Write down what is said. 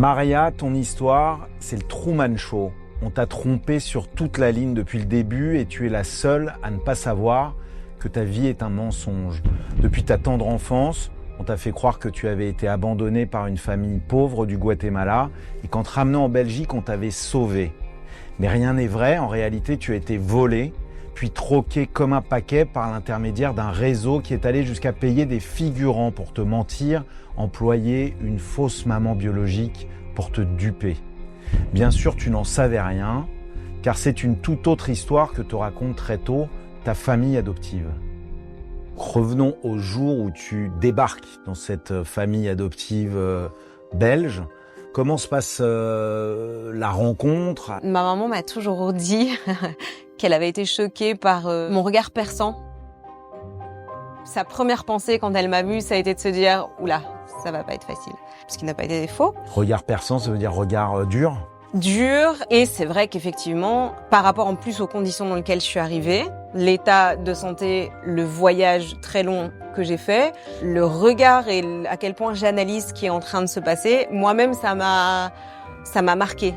Maria, ton histoire, c'est le Truman Show. On t'a trompé sur toute la ligne depuis le début et tu es la seule à ne pas savoir que ta vie est un mensonge. Depuis ta tendre enfance, on t'a fait croire que tu avais été abandonnée par une famille pauvre du Guatemala et qu'en te ramenant en Belgique, on t'avait sauvée. Mais rien n'est vrai, en réalité, tu as été volée, puis troquée comme un paquet par l'intermédiaire d'un réseau qui est allé jusqu'à payer des figurants pour te mentir, employer une fausse maman biologique pour te duper. Bien sûr, tu n'en savais rien, car c'est une toute autre histoire que te raconte très tôt ta famille adoptive. Revenons au jour où tu débarques dans cette famille adoptive belge. Comment se passe la rencontre? Ma maman m'a toujours dit qu'elle avait été choquée par mon regard perçant. Sa première pensée quand elle m'a vue, ça a été de se dire « Oula, ça va pas être facile », parce qu'il n'a pas été faux. Regard perçant, ça veut dire regard dur? Dur, et c'est vrai qu'effectivement, par rapport en plus aux conditions dans lesquelles je suis arrivée, l'état de santé, le voyage très long que j'ai fait, le regard et à quel point j'analyse ce qui est en train de se passer, moi-même ça m'a marqué.